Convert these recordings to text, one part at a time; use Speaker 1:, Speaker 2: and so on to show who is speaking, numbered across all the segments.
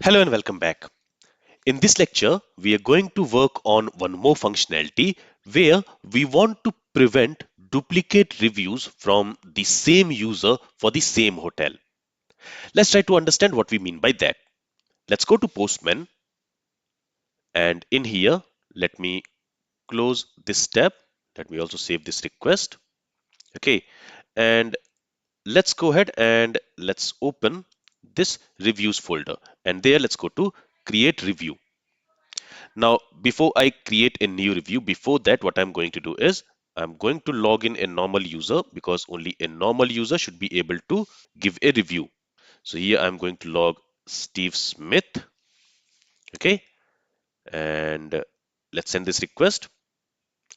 Speaker 1: Hello and welcome back. In this lecture, we are going to work on one more functionality where we want to prevent duplicate reviews from the same user for the same hotel. Let's try to understand what we mean by that. Let's go to Postman, and in here, let me close this tab. Let me also save this request. Okay, and let's go ahead and let's open this reviews folder, and there let's go to create review. Now, before I create a new review, before that, what I'm going to do is I'm going to log in a normal user because only a normal user should be able to give a review. So here I'm going to log Steve Smith. Okay. And let's send this request.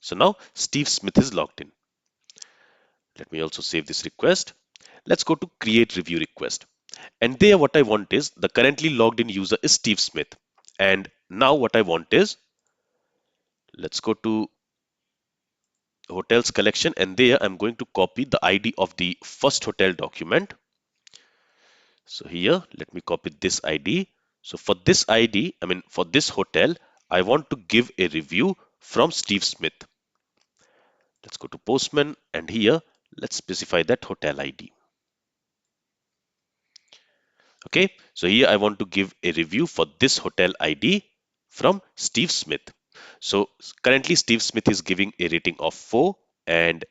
Speaker 1: So now Steve Smith is logged in. Let me also save this request. Let's go to create review request. And there what I want is the currently logged in user is Steve Smith. And now what I want is let's go to hotels collection, and there I'm going to copy the ID of the first hotel document. So here let me copy this ID. So for this ID, for this hotel, I want to give a review from Steve Smith. Let's go to Postman, and here let's specify that hotel ID. Okay, so here I want to give a review for this hotel ID from Steve Smith. So currently Steve Smith is giving a rating of 4, and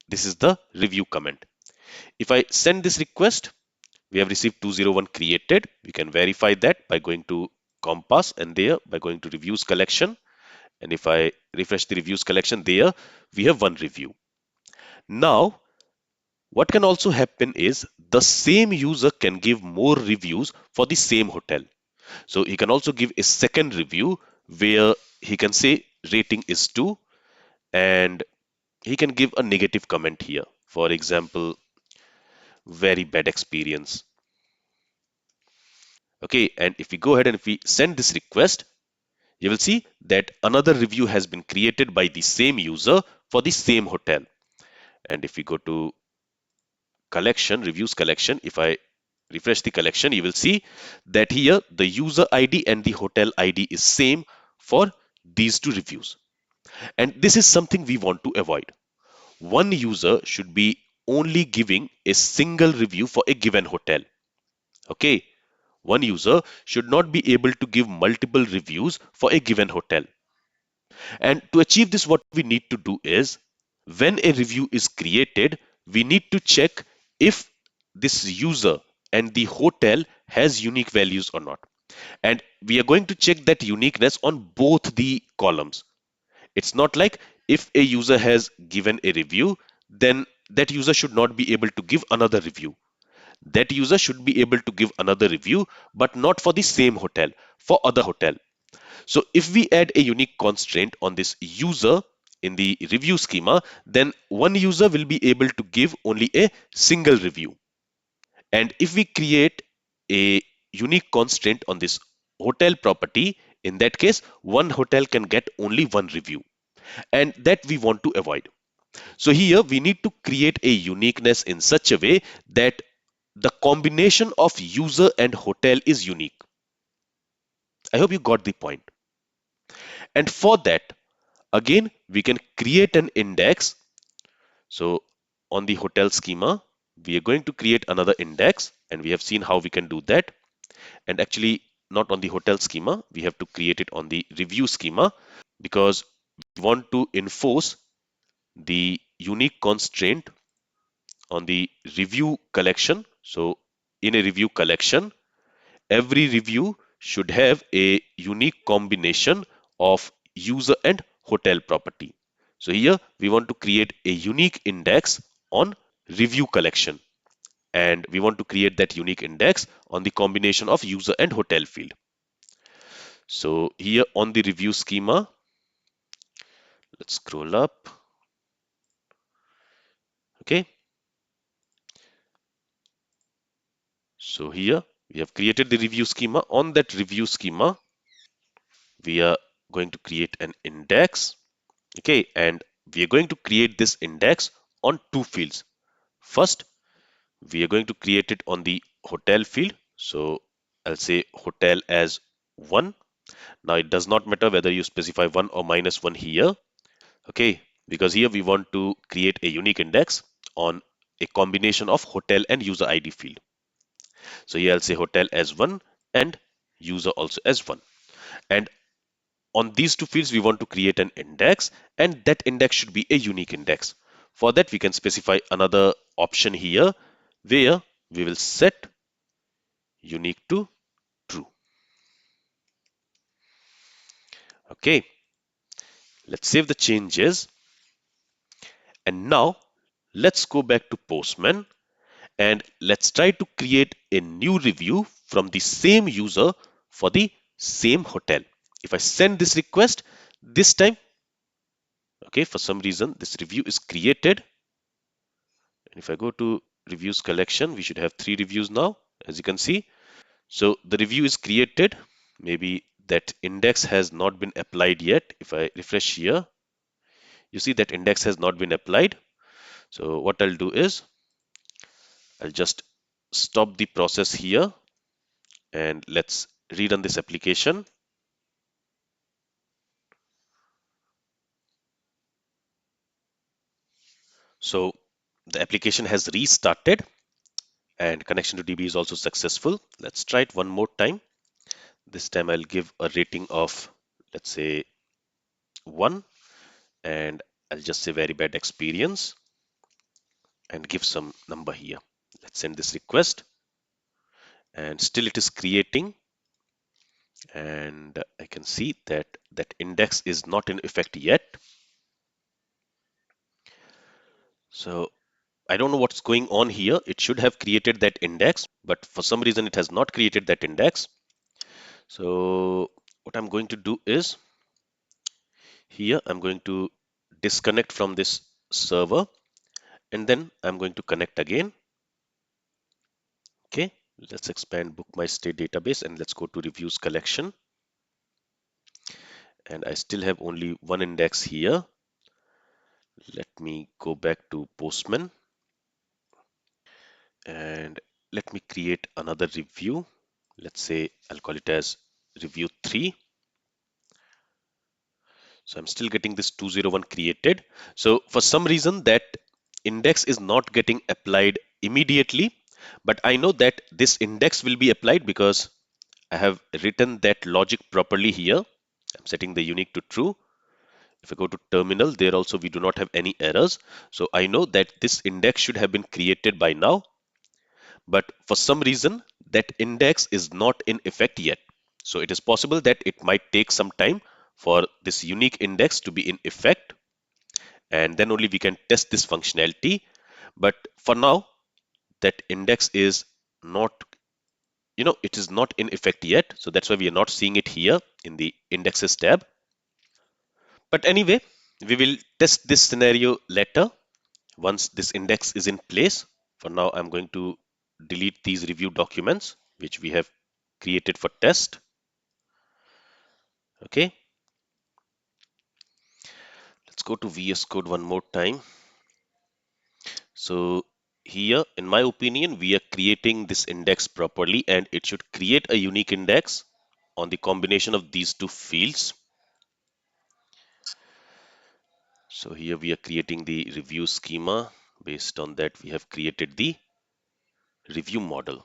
Speaker 1: this is the review comment. If I send this request, we have received 201 created. We can verify that by going to Compass, and there by going to reviews collection. And if I refresh the reviews collection, there we have one review. Now, what can also happen is the same user can give more reviews for the same hotel. So he can also give a second review where he can say rating is 2, and he can give a negative comment here. For example, very bad experience. Okay, and if we go ahead and if we send this request, you will see that another review has been created by the same user for the same hotel. And if we go to collection, reviews collection, if I refresh the collection, you will see that here the user ID and the hotel ID is same for these two reviews. And this is something we want to avoid. One user should be only giving a single review for a given hotel. Okay, one user should not be able to give multiple reviews for a given hotel. And to achieve this, what we need to do is when a review is created, we need to check if this user and the hotel has unique values or not. And we are going to check that uniqueness on both the columns. It's not like if a user has given a review, then that user should not be able to give another review. That user should be able to give another review, but not for the same hotel, for other hotel. So if we add a unique constraint on this user in the review schema, then one user will be able to give only a single review. And if we create a unique constraint on this hotel property, in that case, one hotel can get only one review. And that we want to avoid. So here we need to create a uniqueness in such a way that the combination of user and hotel is unique. I hope you got the point. And for that, again, we can create an index. So on the hotel schema, we are going to create another index, and we have seen how we can do that. And actually, not on the hotel schema, we have to create it on the review schema because we want to enforce the unique constraint on the review collection. So in a review collection, every review should have a unique combination of user and hotel property. So here we want to create a unique index on review collection, and we want to create that unique index on the combination of user and hotel field. So here on the review schema, let's scroll up. Okay. So here we have created the review schema. On that review schema, we are going to create an index. Okay, and we are going to create this index on two fields. First, we are going to create it on the hotel field. So I'll say hotel as 1. Now it does not matter whether you specify 1 or -1 here, okay, because here we want to create a unique index on a combination of hotel and user ID field. So here I'll say hotel as 1 and user also as 1. And on these two fields, we want to create an index, and that index should be a unique index. For that, we can specify another option here where we will set unique to true. Okay, let's save the changes. And now let's go back to Postman and let's try to create a new review from the same user for the same hotel. If I send this request this time, okay, for some reason this review is created. And if I go to reviews collection, we should have 3 reviews now, as you can see. So the review is created. Maybe that index has not been applied yet. If I refresh here, you see that index has not been applied. So what I'll do is I'll just stop the process here and let's rerun this application. So the application has restarted and connection to DB is also successful. Let's try it one more time. This time I'll give a rating of, let's say, 1, and I'll just say very bad experience and give some number here. Let's send this request and still it is creating, and I can see that that index is not in effect yet. So I don't know what's going on here. It should have created that index, but for some reason it has not created that index. So what I'm going to do is here I'm going to disconnect from this server and then I'm going to connect again. Okay, let's expand book my state database and let's go to reviews collection. And I still have only one index here. Let me go back to Postman and let me create another review. Let's say I'll call it as review 3. So I'm still getting this 201 created. So for some reason that index is not getting applied immediately, but I know that this index will be applied because I have written that logic properly here. I'm setting the unique to true. If I go to terminal, there also we do not have any errors. So I know that this index should have been created by now, but for some reason that index is not in effect yet. So it is possible that it might take some time for this unique index to be in effect, and then only we can test this functionality. But for now, that index is not, it is not in effect yet. So that's why we are not seeing it here in the indexes tab. But anyway, we will test this scenario later once this index is in place. For now, I'm going to delete these review documents which we have created for test. Okay, let's go to VS Code one more time. So here, in my opinion, we are creating this index properly and it should create a unique index on the combination of these two fields. So here we are creating the review schema. Based on that, we have created the review model.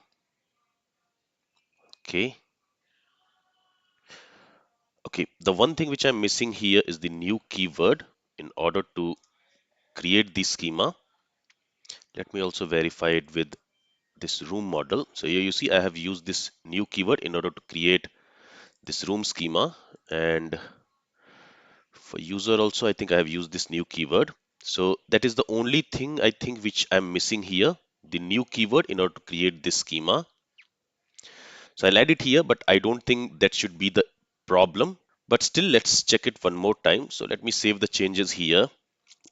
Speaker 1: Okay. Okay, the one thing which I'm missing here is the new keyword in order to create the schema. Let me also verify it with this room model. So here you see I have used this new keyword in order to create this room schema, and for user also I think I have used this new keyword. So that is the only thing I think which I'm missing here, the new keyword in order to create this schema. So I'll add it here, but I don't think that should be the problem. But still, let's check it one more time. So let me save the changes here.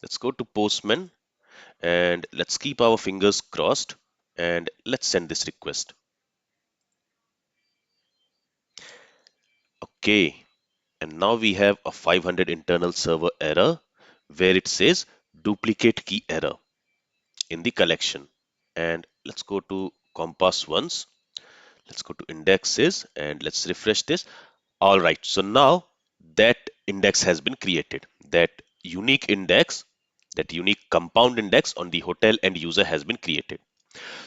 Speaker 1: Let's go to Postman and let's keep our fingers crossed and let's send this request. Okay, and now we have a 500 internal server error where it says duplicate key error in the collection. And let's go to Compass once. Let's go to indexes and let's refresh this. All right, so now that index has been created. That unique index, that unique compound index on the hotel and user has been created.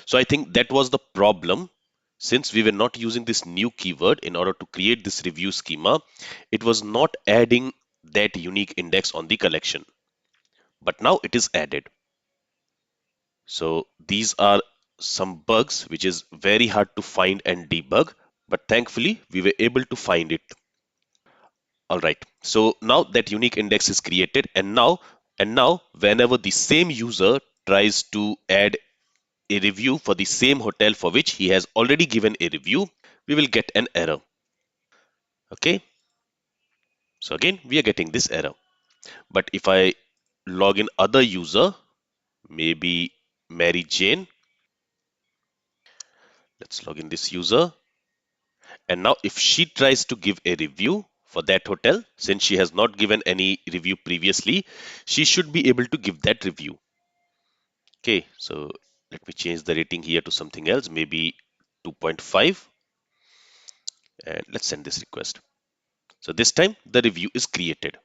Speaker 1: So I think that was the problem. Since we were not using this new keyword in order to create this review schema, it was not adding that unique index on the collection. But now it is added. So these are some bugs which is very hard to find and debug, but thankfully we were able to find it. All right. So now that unique index is created, and now whenever the same user tries to add a review for the same hotel for which he has already given a review, we will get an error. Okay. So again, we are getting this error. But if I log in other user, maybe Mary Jane, let's log in this user. And now if she tries to give a review for that hotel, since she has not given any review previously, she should be able to give that review. Okay, so let me change the rating here to something else, maybe 2.5, and let's send this request. So this time the review is created.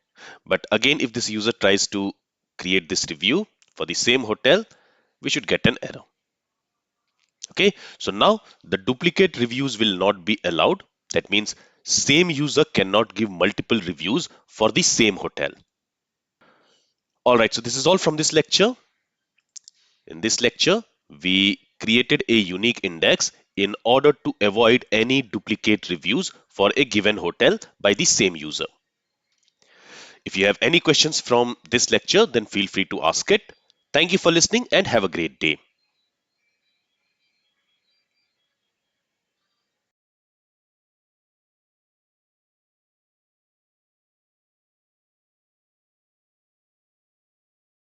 Speaker 1: But again, if this user tries to create this review for the same hotel, we should get an error. Okay, so now the duplicate reviews will not be allowed. That means same user cannot give multiple reviews for the same hotel. All right, so this is all from this lecture. In this lecture, we created a unique index in order to avoid any duplicate reviews for a given hotel by the same user. If you have any questions from this lecture, then feel free to ask it. Thank you for listening and have a great day.